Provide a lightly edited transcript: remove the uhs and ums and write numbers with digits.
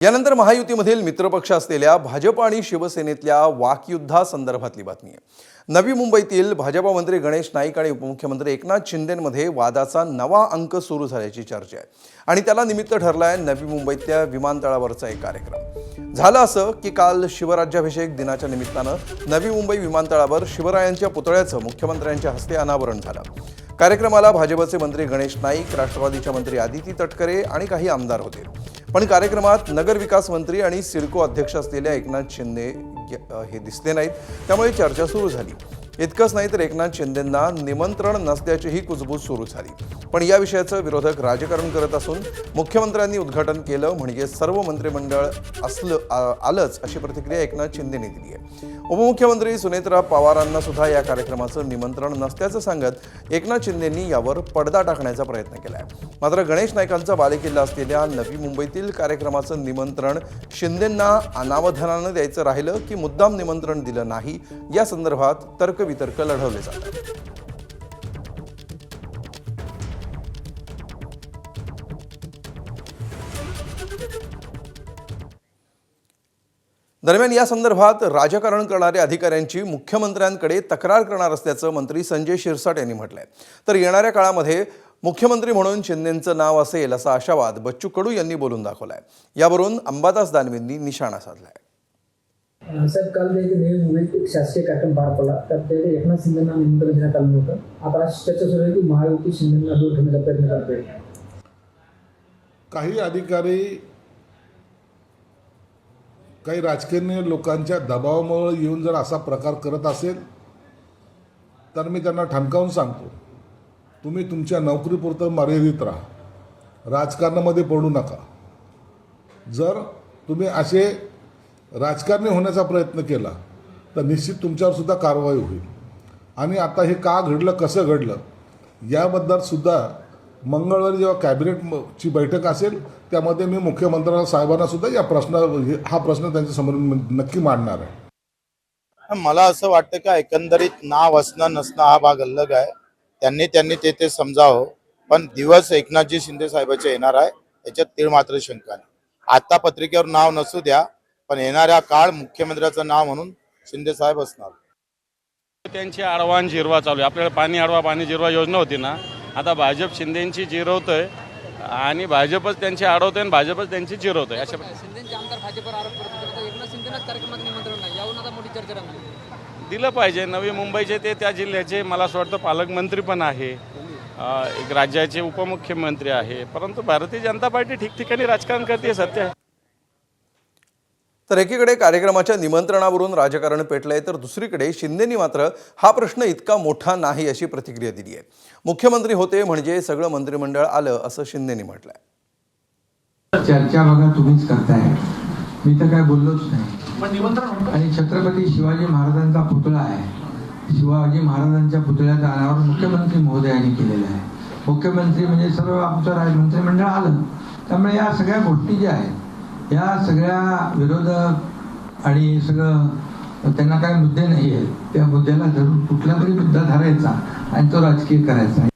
यानंतर महायुतीमधील मित्रपक्ष असलेल्या भाजप आणि शिवसेनेतल्या वाकयुद्धासंदर्भातली बातमी आहे। नवी मुंबईतील भाजपा मंत्री गणेश नाईक आणि उपमुख्यमंत्री एकनाथ शिंदेंमध्ये वादाचा नवा अंक सुरू झाल्याची चर्चा आहे आणि त्याला निमित्त ठरलाय नवी मुंबईतल्या विमानतळावरचा एक कार्यक्रम। झालं असं की काल शिवराज्याभिषेक दिनाच्या निमित्तानं नवी मुंबई विमानतळावर शिवरायांच्या पुतळ्याचं मुख्यमंत्र्यांच्या हस्ते अनावरण झालं। कार्यक्रमाला भाजपचे मंत्री गणेश नाईक, राष्ट्रवादीचे मंत्री आदिती तटकरे आणि काही आमदार होते। पण कार्यक्रमात नगरविकास मंत्री आणि सिडको अध्यक्ष असलेल्या एकनाथ शिंदे हे दिसले नाहीत, त्यामुळे चर्चा सुरू झाली। इतकंच नाही तर एकनाथ शिंदेंना निमंत्रण नसल्याचीही कुजबूज सुरू झाली। पण या विषयाचं विरोधक राजकारण करत असून मुख्यमंत्र्यांनी उद्घाटन केलं म्हणजे सर्व मंत्रिमंडळ आलंच अशी प्रतिक्रिया एकनाथ शिंदेंनी दिली आहे। उपमुख्यमंत्री सुनेत्रा पवारांना सुद्धा या कार्यक्रमाचं निमंत्रण नसल्याचं सांगत एकनाथ शिंदेंनी यावर पडदा टाकण्याचा प्रयत्न केलाय। मात्र गणेश नाईकांचा बालेकिल्ला असलेल्या नवी मुंबईतील कार्यक्रमाचं निमंत्रण शिंदेंना अनावधानानं द्यायचं राहिलं की मुद्दाम निमंत्रण दिलं नाही, या संदर्भात तर्कवितर्क लढवले जातात। दरम्यान या संदर्भात राजकारण करणारे अधिकाऱ्यांची मुख्यमंत्र्यांकडे तक्रार करणार असल्याचं मंत्री संजय शिरसाट यांनी म्हटलंय। तर येणाऱ्या काळामध्ये मुख्यमंत्री म्हणून शिंदेंचं नाव असेल असा आशावाद बच्चू कडू यांनी बोलून दाखवलाय। यावरून अंबादास दानवेंनी निशाणा साधलाय। साहेब, काल नवी मुंबईत एक शासकीय कार्यक्रम पार पडला, त्यात ते एकनाथ शिंदेंना निमंत्रण देण्यात आलं होतं। आता चर्चा सुरू आहे की महायुती शिंदेंना दूर ठेवण्याचा प्रयत्न करते। काही अधिकारी काही राजकीय लोकांच्या दबावामुळे येऊन जर असा प्रकार करत असेल तर मी त्यांना ठणकावून सांगतो, तुम्ही तुमच्या नोकरीपुरतं मर्यादित राहा, राजकारणामध्ये पडू नका। जर तुम्ही असे राजकारणी होण्याचा प्रयत्न केला तर निश्चित तुमच्यावर सुद्धा कारवाई होईल। आणि आता हे का घडलं, कसं घडलं याबद्दल सुद्धा मंगळवारी जेव्हा कॅबिनेटची बैठक असेल त्यामध्ये मी मुख्यमंत्री साहेबांना सुद्धा हा प्रश्न त्यांच्या समोर नक्की मांडणार आहे। मला असं वाटतं का एकंदरीत नाव असणं नसणं हा भाग अलग आहे, त्यांनी ते समजावं। पण दिवस एकनाथजी शिंदे साहेबांचे येणार आहे याच्यात तीळ मात्र शंका नाही। आता पत्रिकेवर नाव नसू द्या, पण येणाऱ्या काळ मुख्यमंत्र्याचं नाव म्हणून शिंदे साहेब असणार। त्यांची आडवान जिरवा चालू आहे। आपल्याला पाणी आडवा पाणी जिरवा योजना होती ना, आता भाजप शिंदेची जिरवतोय आणि भाजपच त्यांची अडवतोय आणि भाजपच त्यांची जिरवतोय। अशा शिंदेचे आमदार भाजपवर आरोप करतात तर एकनाथ शिंदेनाच कार्यक्रमात निमंत्रण नाही, यावरून आता मोठी चर्चा रंगली। दिलं पाहिजे। नवी मुंबईचे ते त्या जिल्ह्याचे मला असं वाटतं पालकमंत्री पण आहे, एक राज्याचे उपमुख्यमंत्री आहे, परंतु भारतीय जनता पार्टी ठिकठिकाणी राजकारण करते, सत्य आहे। तर एकीकडे कार्यक्रमाच्या निमंत्रणावरून राजकारण पेटलंय, तर दुसरीकडे शिंदेंनी मात्र हा प्रश्न इतका मोठा नाही अशी प्रतिक्रिया दिली आहे। मुख्यमंत्री होते म्हणजे सगळं मंत्रिमंडळ आलं असं शिंदेंनी म्हटलंय। चर्चा बघा तुम्हीच करताय, मी तर काय बोललोच नाही। आणि छत्रपती शिवाजी महाराजांचा पुतळा आहे, शिवाजी महाराजांच्या पुतळ्याचं अनावरण मुख्यमंत्री महोदयांनी केलेलं आहे। मुख्यमंत्री म्हणजे सर्व आमचं मंत्रिमंडळ आलं, त्यामुळे या सगळ्या गोष्टी ज्या आहेत या सगळ्या विरोधक आणि सगळं त्यांना काय मुद्दे नाही आहेत, त्या मुद्द्याला धरून कुठला तरी मुद्दा धरायचा आणि तो राजकीय करायचा।